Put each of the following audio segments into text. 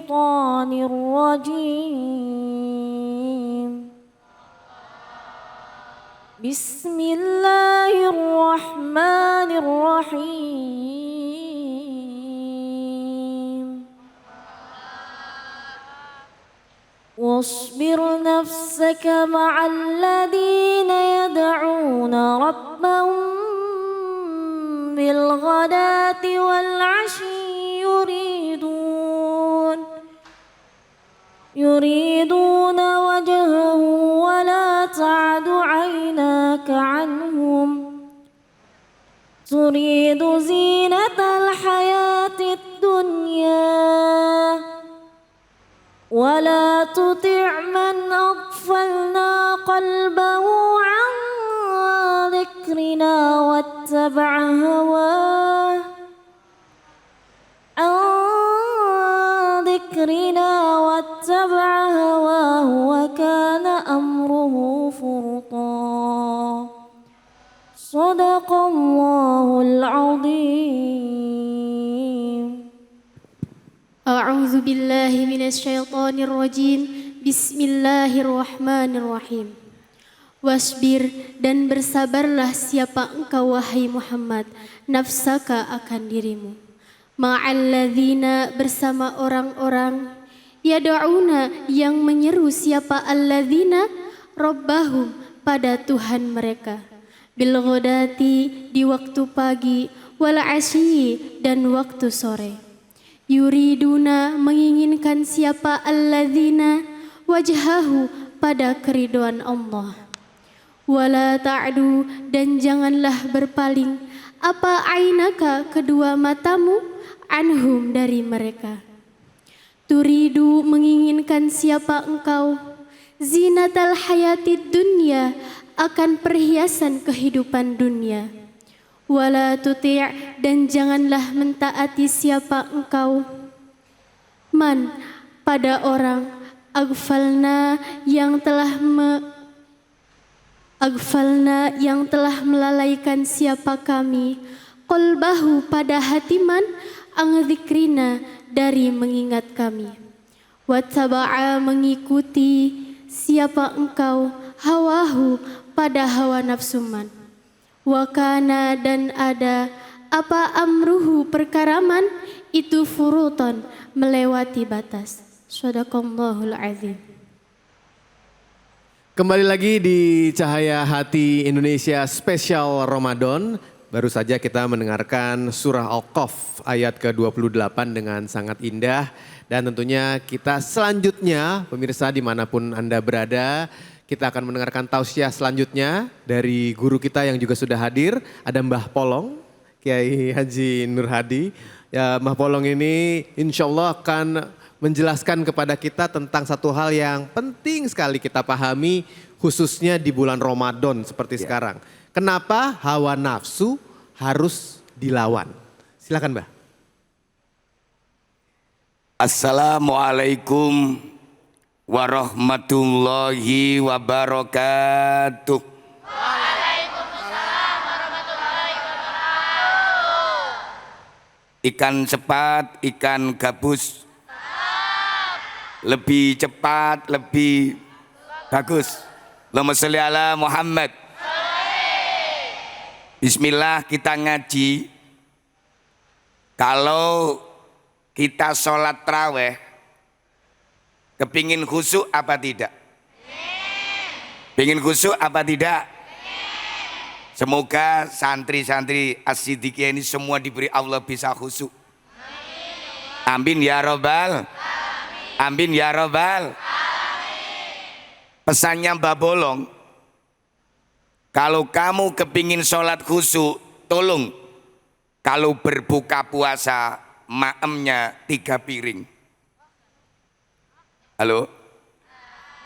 الشيطان الرجيم. بسم الله الرحمن الرحيم. واصبر نفسك مع الذين يدعون ربهم بالغداة والعشي يريدون وجهه ولا تعد عيناك عنهم تريد زينة الحياة الدنيا ولا تطع من أغفلنا قلبه عن ذكرنا واتبع هواه وكان أمره فرطا. صدق الله العظيم. أعوذ بالله من الشيطان الرجيم. Bismillahirrahmanirrahim. Wasbir, dan bersabarlah siapa engkau wahai Muhammad, nafsaka akan dirimu, ma'alladzina bersama orang-orang, yad'una yang menyeru siapa alladzina rabbahum pada Tuhan mereka, bil ghadati di waktu pagi, wal asyi dan waktu sore. Yuriduna menginginkan siapa alladzina wajhahu pada keriduan Allah. Wala ta'du dan janganlah berpaling apa ainaka kedua matamu anhum dari mereka. Turidu menginginkan siapa engkau zinatal hayatid dunya akan perhiasan kehidupan dunia. Wala tuti' dan janganlah mentaati siapa engkau man pada orang aghfalna yang telah melalaikan siapa kami qalbahu pada hatiman angdzikrina dari mengingat kami. Wattaba'a mengikuti siapa engkau hawahu pada hawa nafsuman. Wakana dan ada apa amruhu perkaraman itu furuton melewati batas. Shadaqallahul azim. Kembali lagi di Cahaya Hati Indonesia spesial Ramadan. Baru saja kita mendengarkan surah Al-Qaf ayat ke-28 dengan sangat indah. Dan tentunya kita selanjutnya, pemirsa dimanapun Anda berada, kita akan mendengarkan tausiah selanjutnya dari guru kita yang juga sudah hadir. Ada Mbah Polong, Kiai Haji Nur Hadi. Ya, Mbah Polong ini insya Allah akan menjelaskan kepada kita tentang satu hal yang penting sekali kita pahami, khususnya di bulan Ramadan seperti sekarang. Kenapa hawa nafsu harus dilawan? Silakan Mbah. Assalamualaikum warahmatullahi wabarakatuh. Waalaikumsalam warahmatullahi wabarakatuh. Ikan cepat, ikan gabus. Lebih cepat, lebih bagus. Allahumma sholli ala Muhammad. Bismillah, kita ngaji. Kalau kita sholat tarawih, kepingin khusyuk apa tidak? Pingin khusyuk apa tidak? Semoga santri-santri as-siddiqiyah ini semua diberi Allah bisa khusyuk. Amin ya robbal. Amin ya robbal. Pesannya Mbak Bolong, kalau kamu kepingin sholat khusyuk, tolong kalau berbuka puasa maemnya 3 piring. Halo?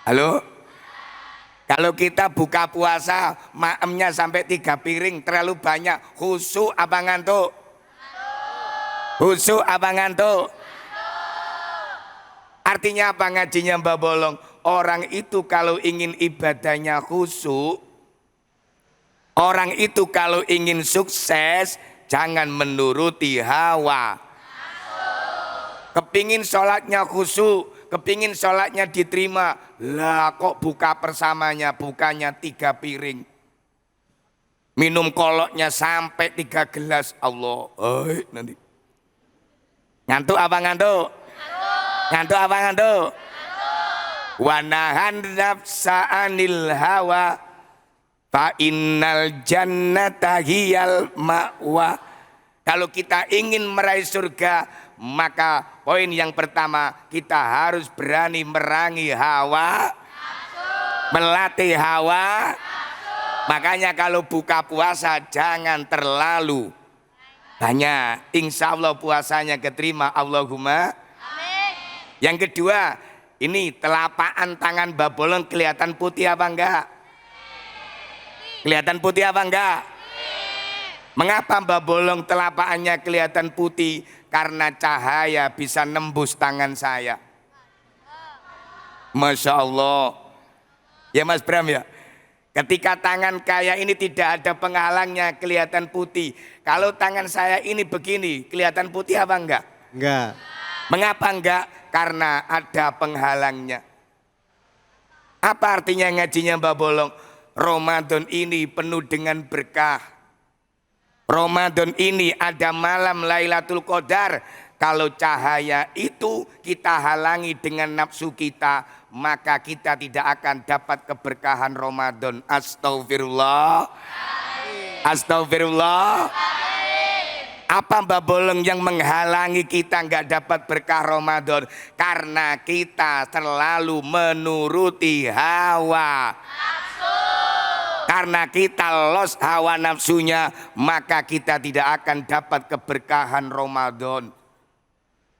Halo? Kalau kita buka puasa maemnya sampai 3 piring terlalu banyak, khusyuk apa ngantuk? Khusyuk apa ngantuk? Artinya apa ngajinya Mbak Bolong? Orang itu kalau ingin ibadahnya khusyuk, orang itu kalau ingin sukses, jangan menuruti hawa. kepingin sholatnya khusyuk, kepingin sholatnya diterima. Lah kok buka persamanya, bukannya 3 piring. Minum koloknya sampai 3 gelas. Allah, nanti. Ngantuk apa ngantuk? Ngantuk apa ngantuk? Wa nahan nafsa anil hawa fa innal jannata hiyal ma'wa. Kalau kita ingin meraih surga, maka poin yang pertama kita harus berani merangi hawa, melatih hawa. Makanya kalau buka puasa jangan terlalu banyak. Insya Allah puasanya keterima. Allahumma. Yang kedua, ini telapak tangan Babolong kelihatan putih apa enggak? Kelihatan putih apa enggak? Mengapa Babolong telapakannya kelihatan putih? Karena cahaya bisa nembus tangan saya. Masya Allah. Ya Mas Bram ya. Ketika tangan kaya ini tidak ada penghalangnya kelihatan putih. Kalau tangan saya ini begini kelihatan putih apa enggak? Enggak. Mengapa enggak? Karena ada penghalangnya. Apa artinya ngajinya Mbak Bolong? Ramadan ini penuh dengan berkah. Ramadan ini ada malam Lailatul Qadar. Kalau cahaya itu kita halangi dengan nafsu kita, maka kita tidak akan dapat keberkahan Ramadan. Astagfirullah. Astagfirullah. Apa Mbak Bolong yang menghalangi kita nggak dapat berkah Ramadan? Karena kita terlalu menuruti hawa. Karena kita lost hawa nafsunya, maka kita tidak akan dapat keberkahan Ramadan.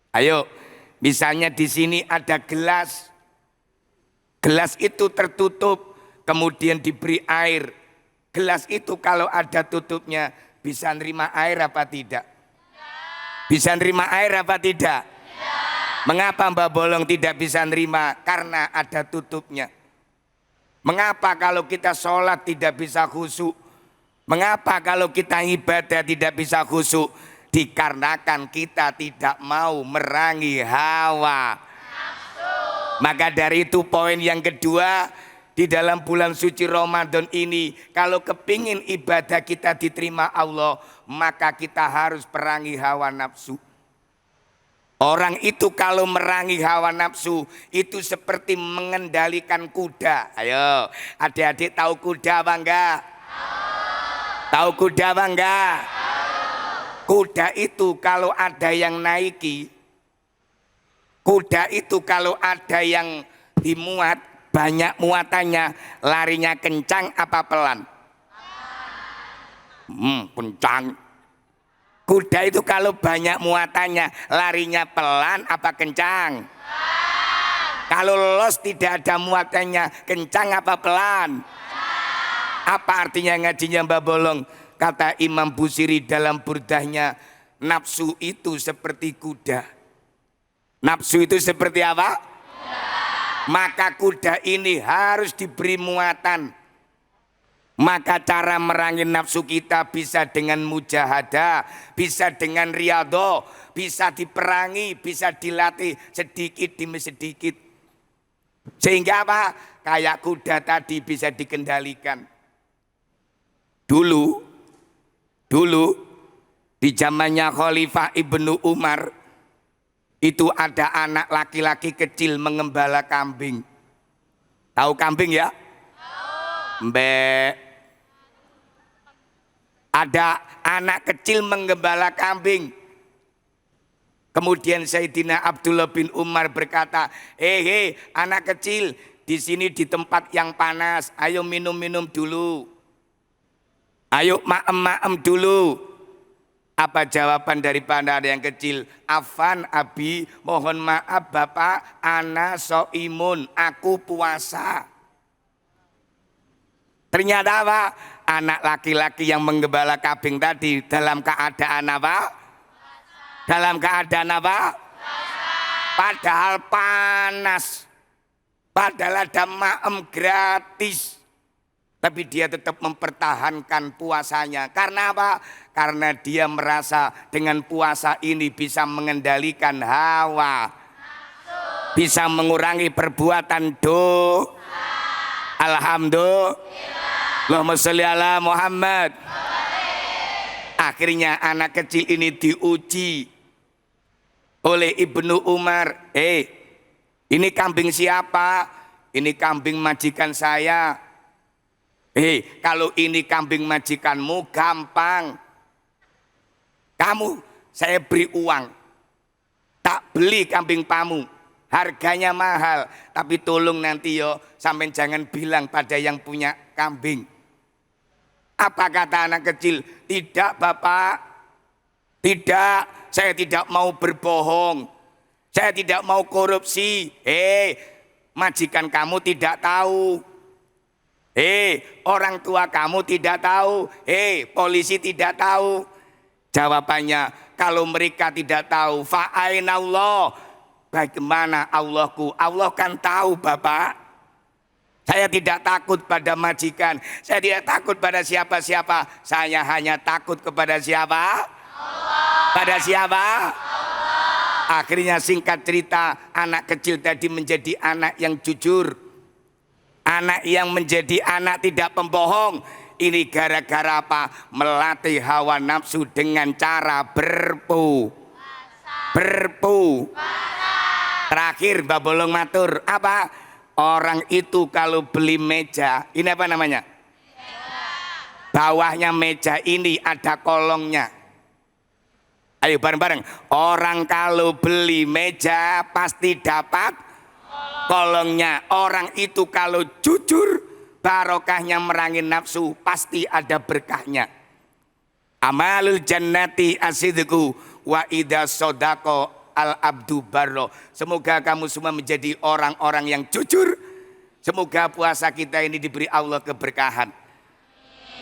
Ayo, misalnya di sini ada gelas. Gelas itu tertutup, kemudian diberi air. Gelas itu kalau ada tutupnya, bisa nerima air apa tidak? Bisa nerima air apa tidak? Mengapa Mbak Bolong tidak bisa nerima? Karena ada tutupnya. Mengapa kalau kita sholat tidak bisa khusyuk? Mengapa kalau kita ibadah tidak bisa khusyuk? Dikarenakan kita tidak mau merangi hawa. Maka dari itu poin yang kedua, di dalam bulan suci Ramadan ini, kalau kepingin ibadah kita diterima Allah, maka kita harus perangi hawa nafsu. Orang itu kalau merangi hawa nafsu, itu seperti mengendalikan kuda. Ayo, adik-adik tahu kuda apa enggak? Tahu kuda apa enggak? Kuda itu kalau ada yang naiki, kuda itu kalau ada yang dimuat, banyak muatannya, larinya kencang apa pelan? Kencang. Kuda itu kalau banyak muatannya, larinya pelan apa kencang? Kalau los tidak ada muatannya, kencang apa pelan? Apa artinya ngajinya Mbak Bolong? Kata Imam Busiri dalam burdahnya, nafsu itu seperti kuda. Nafsu itu seperti apa? Maka kuda ini harus diberi muatan. Maka cara merangi nafsu kita bisa dengan mujahadah, bisa dengan riyadhah, bisa diperangi, bisa dilatih sedikit demi sedikit. Sehingga apa? Kayak kuda tadi bisa dikendalikan. Dulu di zamannya Khalifah Ibnu Umar, itu ada anak laki-laki kecil mengembala kambing. Tahu kambing ya? Mbak. Ada anak kecil menggembala kambing. Kemudian Sayyidina Abdullah bin Umar berkata, anak kecil, di sini di tempat yang panas, ayo minum-minum dulu. Ayo maem-maem dulu. Apa jawaban daripada yang kecil? Afan abi, mohon maaf bapak, ana soimun, aku puasa. Ternyata apa? Anak laki-laki yang menggembala kambing tadi dalam keadaan apa? Dalam keadaan apa? Padahal panas. Padahal ada maem gratis. tapi dia tetap mempertahankan puasanya. Karena apa? Karena dia merasa dengan puasa ini bisa mengendalikan hawa, bisa mengurangi perbuatan dosa. Alhamdulillah. Allahumma sholli ala Muhammad. Akhirnya anak kecil ini diuji oleh Ibnu Umar. Ini kambing siapa? Ini kambing majikan saya. Kalau ini kambing majikanmu gampang. Kamu saya beri uang. Tak beli kambing pamu. Harganya mahal. Tapi tolong nanti yo sampai jangan bilang pada yang punya kambing. Apa kata anak kecil? Tidak Bapak. Tidak. Saya tidak mau berbohong. Saya tidak mau korupsi. Majikan kamu tidak tahu. Orang tua kamu tidak tahu. Polisi tidak tahu. Jawabannya, kalau mereka tidak tahu, fa'aina Allah. Bagaimana Allahku? Allah kan tahu Bapak. Saya tidak takut pada majikan. Saya tidak takut pada siapa-siapa. Saya hanya takut kepada siapa? Allah. Pada siapa? Allah. Akhirnya singkat cerita, anak kecil tadi menjadi anak yang jujur. Anak yang menjadi anak tidak pembohong. Ini gara-gara apa? Melatih hawa nafsu dengan cara berpu. Terakhir Mbak Bolong matur, apa? Orang itu kalau beli meja, ini apa namanya? Bawahnya meja ini ada kolongnya. Ayo bareng-bareng. Orang kalau beli meja pasti dapat kolongnya. Orang itu kalau jujur, barokahnya merangin nafsu, pasti ada berkahnya. Amalul jannati asidku wa idha sodako al abdu barro. Semoga kamu semua menjadi orang-orang yang jujur. Semoga puasa kita ini diberi Allah keberkahan.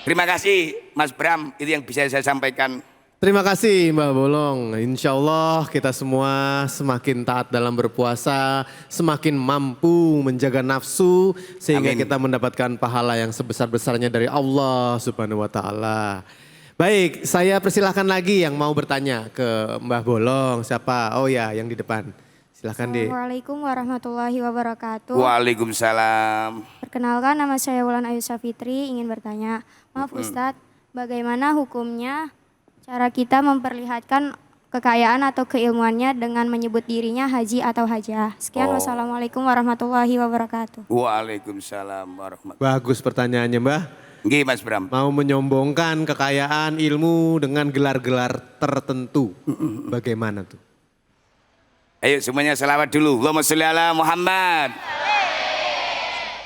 Terima kasih Mas Bram, itu yang bisa saya sampaikan. Terima kasih Mbak Bolong. Insya Allah kita semua semakin taat dalam berpuasa, semakin mampu menjaga nafsu sehingga Amin. kita mendapatkan pahala yang sebesar-besarnya dari Allah Subhanahu wa Ta'ala. Baik, saya persilahkan lagi yang mau bertanya ke Mbah Bolong. Siapa? Oh ya, yang di depan. Silahkan deh. Assalamualaikum warahmatullahi wabarakatuh. Waalaikumsalam. Perkenalkan, nama saya Wulan Ayu Safitri, ingin bertanya. Maaf Ustadz, bagaimana hukumnya cara kita memperlihatkan kekayaan atau keilmuannya dengan menyebut dirinya haji atau hajah? Sekian, wassalamualaikum warahmatullahi wabarakatuh. Waalaikumsalam warahmatullahi. Bagus pertanyaannya Mbah. Nggih Mas Bram. Mau menyombongkan kekayaan ilmu dengan gelar-gelar tertentu. Bagaimana tuh? Ayo semuanya selawat dulu. Allahumma sholli ala Muhammad.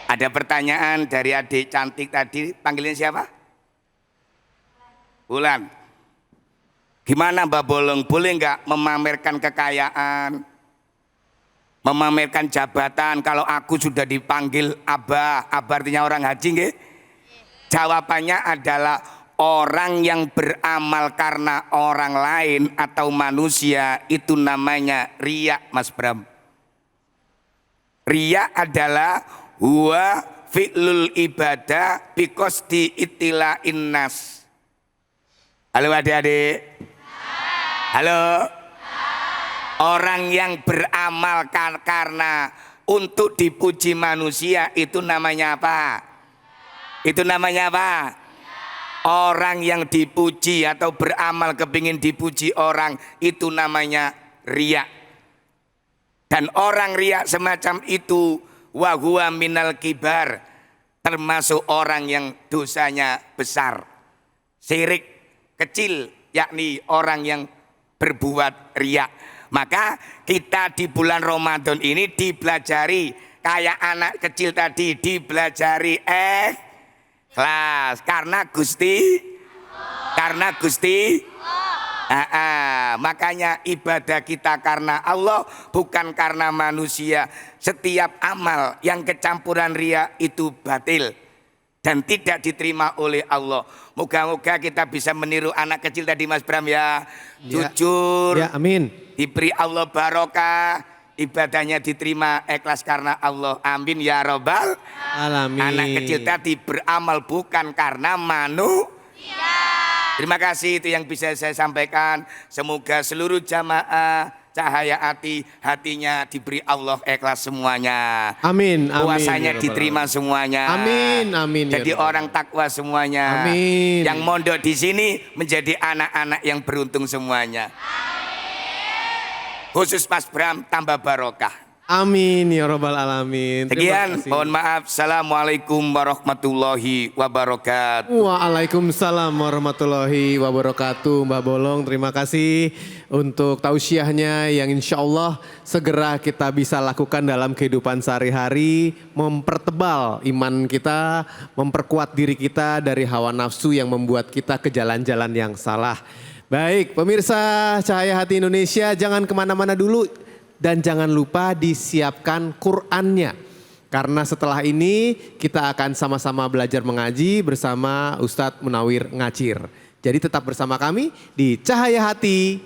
Ada pertanyaan dari adik cantik tadi, panggilnya siapa? Bulan. Gimana Mbak Bolong, boleh nggak memamerkan kekayaan, memamerkan jabatan kalau aku sudah dipanggil Abah? Abah artinya orang haji nggih? Jawabannya adalah orang yang beramal karena orang lain atau manusia itu namanya riya Mas Bram. Riya adalah huwa fi'lul ibadah biqasdi itila'in nas. Halo adik-adik. Halo. Orang yang beramal karena untuk dipuji manusia itu namanya apa? Itu namanya apa? Orang yang dipuji atau beramal kepingin dipuji orang itu namanya riya. Dan orang riya semacam itu wa huwa minal kibar, termasuk orang yang dosanya besar. Syirik kecil, yakni orang yang berbuat riya. Maka kita di bulan Ramadan ini dipelajari kayak anak kecil tadi, dipelajari ikhlas karena Gusti makanya ibadah kita karena Allah, bukan karena manusia. Setiap amal yang kecampuran riya itu batil dan tidak diterima oleh Allah. Moga-moga kita bisa meniru anak kecil tadi Mas Bram ya. Jujur. Ya, amin. Diberi Allah barokah, ibadahnya diterima ikhlas karena Allah. Amin ya robbal Alamin. Anak kecil tadi beramal bukan karena manusia. Terima kasih, itu yang bisa saya sampaikan. Semoga seluruh jamaah Cahaya Hati, hatinya diberi Allah ikhlas semuanya. Amin. Amin. Puasanya Ya Rabbal diterima Alamin. semuanya. Amin. Amin. Ya Jadi Rabbal orang takwa semuanya. Amin. Yang mondok di sini menjadi anak-anak yang beruntung semuanya. Khusus Mas Bram tambah barokah. Amin ya Rabbal Alamin. Terima Sekian, kasih. mohon maaf. Assalamualaikum warahmatullahi wabarakatuh. Waalaikumsalam warahmatullahi wabarakatuh. Mbak Bolong, terima kasih untuk tausiahnya yang insya Allah segera kita bisa lakukan dalam kehidupan sehari-hari. Mempertebal iman kita, memperkuat diri kita dari hawa nafsu yang membuat kita ke jalan-jalan yang salah. Baik, pemirsa Cahaya Hati Indonesia, jangan kemana-mana dulu. Dan jangan lupa disiapkan Qur'annya. Karena setelah ini kita akan sama-sama belajar mengaji bersama Ustadz Munawir Ngacir. Jadi tetap bersama kami di Cahaya Hati